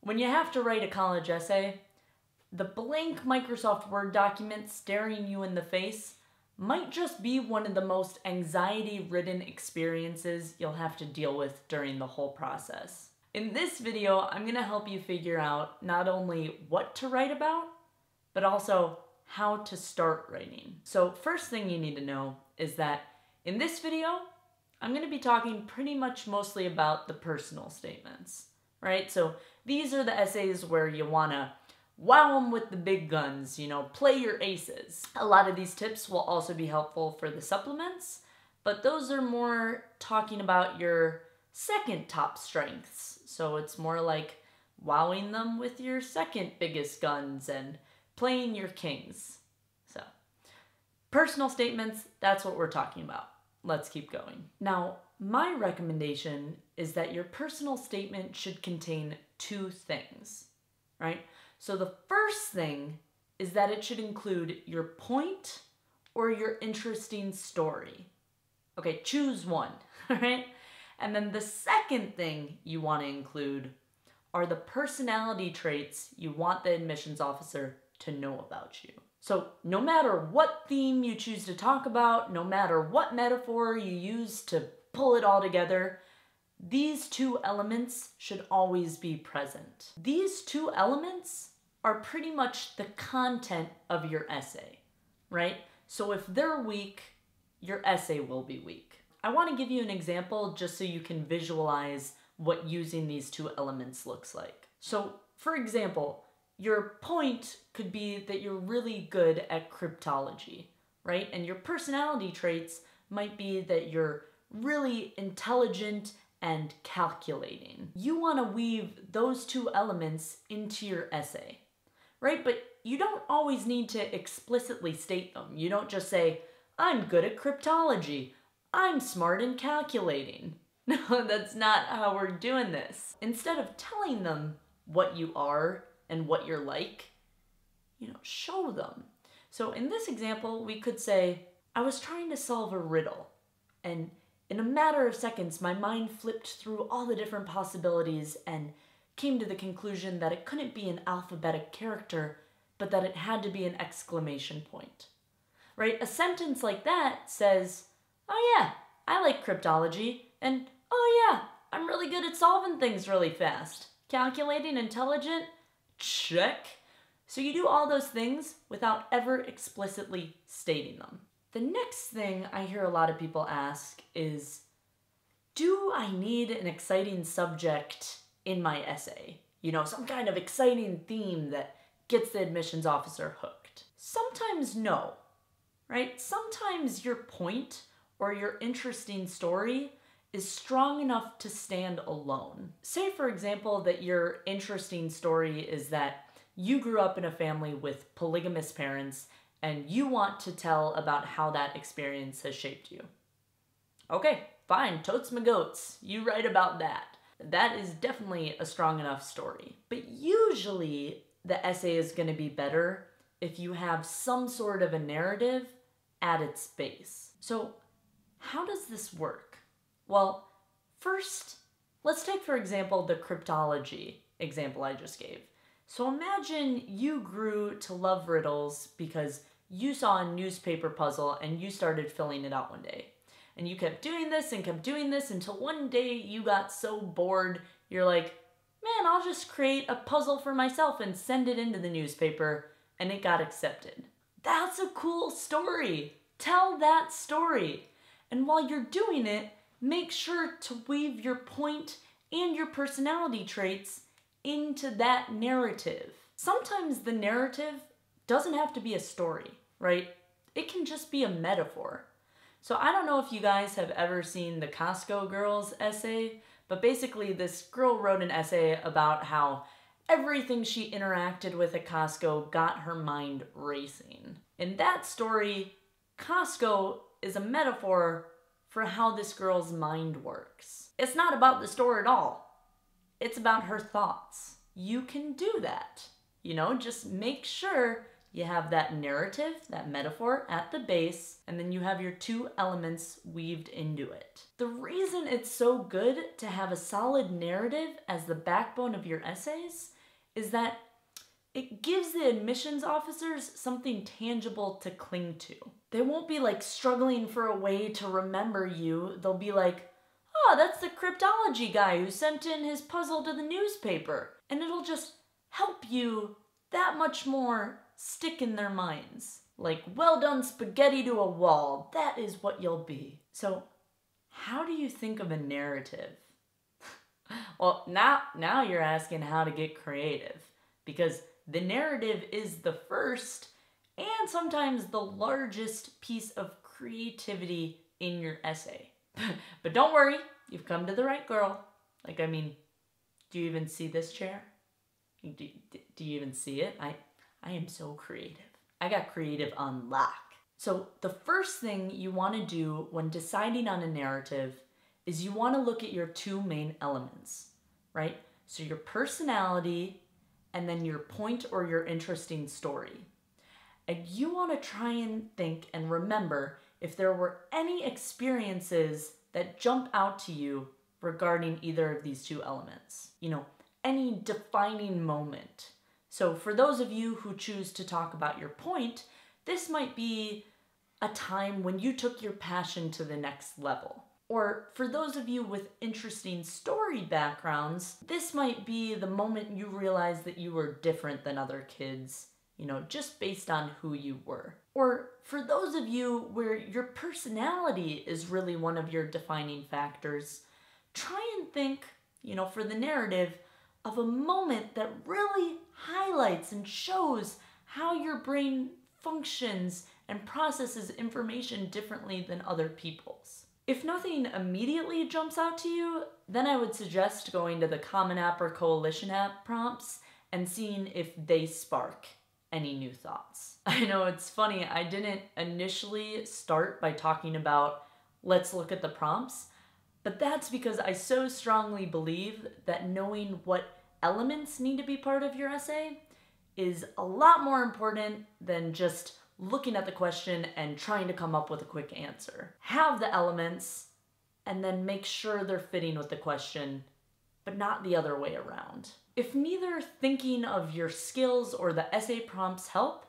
When you have to write a college essay, the blank Microsoft Word document staring you in the face might just be one of the most anxiety-ridden experiences you'll have to deal with during the whole process. In this video, I'm going to help you figure out not only what to write about, but also how to start writing. So first thing you need to know is that in this video, I'm going to be talking pretty much mostly about the personal statements, right? So these are the essays where you want to wow them with the big guns, play your aces. A lot of these tips will also be helpful for the supplements, but those are more talking about your second top strengths. So it's more like wowing them with your second biggest guns and playing your kings. So personal statements, that's what we're talking about. Let's keep going. Now, my recommendation is that your personal statement should contain two things, right? So the first thing is that it should include your point or your interesting story. Okay, choose one, right? And then the second thing you want to include are the personality traits you want the admissions officer to know about you. So no matter what theme you choose to talk about, no matter what metaphor you use to pull it all together, these two elements should always be present. These two elements are pretty much the content of your essay, right? So if they're weak, your essay will be weak. I want to give you an example just so you can visualize what using these two elements looks like. So for example, your point could be that you're really good at cryptology, right? And your personality traits might be that you're really intelligent and calculating. You want to weave those two elements into your essay, right? But you don't always need to explicitly state them. You don't just say, I'm good at cryptology. I'm smart in calculating. No, that's not how we're doing this. Instead of telling them what you are and what you're like, show them. So in this example, we could say, I was trying to solve a riddle, and in a matter of seconds, my mind flipped through all the different possibilities and came to the conclusion that it couldn't be an alphabetic character, but that it had to be an exclamation point, right? A sentence like that says, oh yeah, I like cryptology, and oh yeah, I'm really good at solving things really fast. Calculating, intelligent, check. So you do all those things without ever explicitly stating them. The next thing I hear a lot of people ask is, do I need an exciting subject in my essay? Some kind of exciting theme that gets the admissions officer hooked. Sometimes no, right? Sometimes your point or your interesting story is strong enough to stand alone. Say, for example, that your interesting story is that you grew up in a family with polygamous parents and you want to tell about how that experience has shaped you. Okay, fine, totes my goats. You write about that. That is definitely a strong enough story. But usually the essay is going to be better if you have some sort of a narrative at its base. So how does this work? Well, first, let's take, for example, the cryptology example I just gave. So imagine you grew to love riddles because you saw a newspaper puzzle and you started filling it out one day. And you kept doing this and kept doing this until one day you got so bored, you're like, man, I'll just create a puzzle for myself and send it into the newspaper, and it got accepted. That's a cool story. Tell that story. And while you're doing it, make sure to weave your point and your personality traits into that narrative. Sometimes the narrative doesn't have to be a story, right? It can just be a metaphor. So I don't know if you guys have ever seen the Costco Girls essay, but basically this girl wrote an essay about how everything she interacted with at Costco got her mind racing. In that story, Costco is a metaphor for how this girl's mind works. It's not about the store at all. It's about her thoughts. You can do that. Just make sure you have that narrative, that metaphor at the base, and then you have your two elements weaved into it. The reason it's so good to have a solid narrative as the backbone of your essays is that it gives the admissions officers something tangible to cling to. They won't be like struggling for a way to remember you. They'll be like, oh, that's the cryptology guy who sent in his puzzle to the newspaper. And it'll just help you that much more stick in their minds. Like, well done spaghetti to a wall. That is what you'll be. So, how do you think of a narrative? Well, now you're asking how to get creative. Because the narrative is the first and sometimes the largest piece of creativity in your essay. But don't worry, you've come to the right girl. Like, I mean, do you even see this chair? Do you even see it? I am so creative. I got creative on lock. So the first thing you want to do when deciding on a narrative is you want to look at your two main elements, right? So your personality and then your point or your interesting story. And you want to try and think and remember if there were any experiences that jump out to you regarding either of these two elements. You know, any defining moment. So for those of you who choose to talk about your point, this might be a time when you took your passion to the next level. Or for those of you with interesting story backgrounds, this might be the moment you realized that you were different than other kids, you know, just based on who you were. Or for those of you where your personality is really one of your defining factors, try and think, you know, for the narrative, of a moment that really highlights and shows how your brain functions and processes information differently than other people's. If nothing immediately jumps out to you, then I would suggest going to the Common App or Coalition App prompts and seeing if they spark any new thoughts. I know it's funny, I didn't initially start by talking about let's look at the prompts, but that's because I so strongly believe that knowing what elements need to be part of your essay is a lot more important than just looking at the question and trying to come up with a quick answer. Have the elements and then make sure they're fitting with the question, but not the other way around. If neither thinking of your skills or the essay prompts help,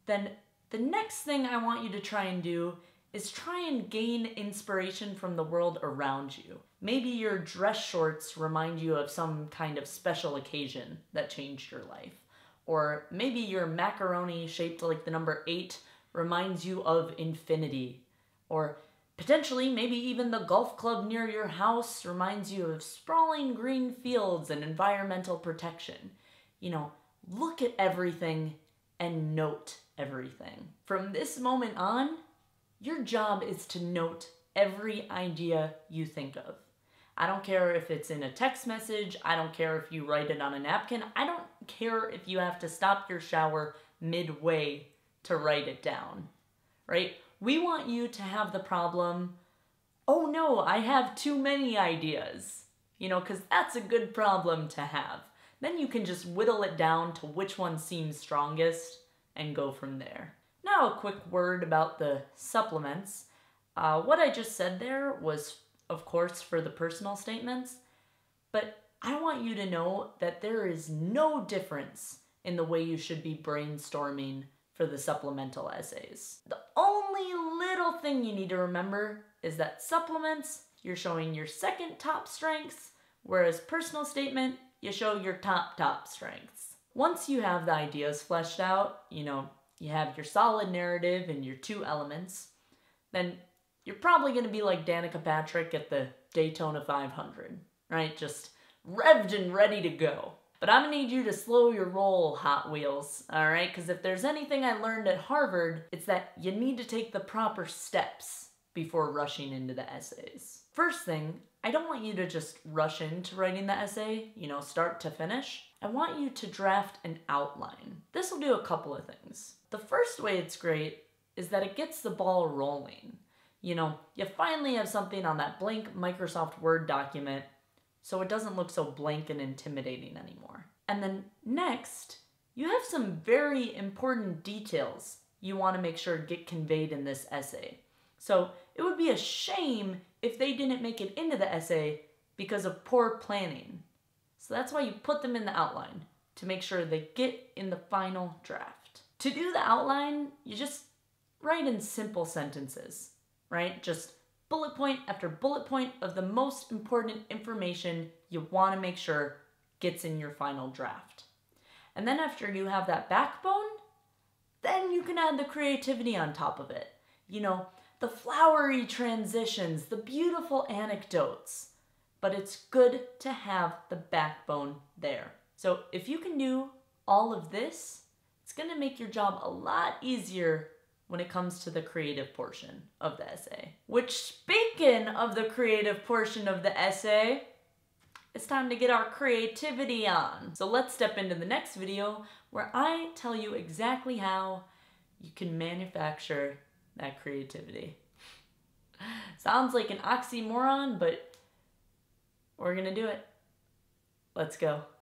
then the next thing I want you to try and do is try and gain inspiration from the world around you. Maybe your dress shorts remind you of some kind of special occasion that changed your life. Or maybe your macaroni shaped like the number 8 reminds you of infinity. Or potentially, maybe even the golf club near your house reminds you of sprawling green fields and environmental protection. You know, look at everything and note everything. From this moment on, your job is to note every idea you think of. I don't care if it's in a text message, I don't care if you write it on a napkin, I don't care if you have to stop your shower midway to write it down, right? We want you to have the problem, oh no, I have too many ideas, you know, because that's a good problem to have. Then you can just whittle it down to which one seems strongest and go from there. Now a quick word about the supplements. What I just said there was, of course, for the personal statements, but I want you to know that there is no difference in the way you should be brainstorming for the supplemental essays. The only little thing you need to remember is that supplements, you're showing your second top strengths, whereas personal statement, you show your top strengths. Once you have the ideas fleshed out, you know, you have your solid narrative and your two elements, then you're probably going to be like Danica Patrick at the Daytona 500, right? Just revved and ready to go. But I'm going to need you to slow your roll, Hot Wheels, all right? Because if there's anything I learned at Harvard, it's that you need to take the proper steps before rushing into the essays. First thing, I don't want you to just rush into writing the essay, you know, start to finish. I want you to draft an outline. This will do a couple of things. The first way it's great is that it gets the ball rolling. You know, you finally have something on that blank Microsoft Word document so it doesn't look so blank and intimidating anymore. And then next, You have some very important details you want to make sure get conveyed in this essay. So it would be a shame if they didn't make it into the essay because of poor planning. So that's why you put them in the outline, to make sure they get in the final draft. To do the outline, you just write in simple sentences, right? Just bullet point after bullet point of the most important information you want to make sure gets in your final draft. And then after you have that backbone, then you can add the creativity on top of it. You know, the flowery transitions, the beautiful anecdotes. But it's good to have the backbone there. So if you can do all of this, it's going to make your job a lot easier when it comes to the creative portion of the essay. Which, speaking of the creative portion of the essay, it's time to get our creativity on. So let's step into the next video where I tell you exactly how you can manufacture that creativity. Sounds like an oxymoron, but we're gonna do it. Let's go.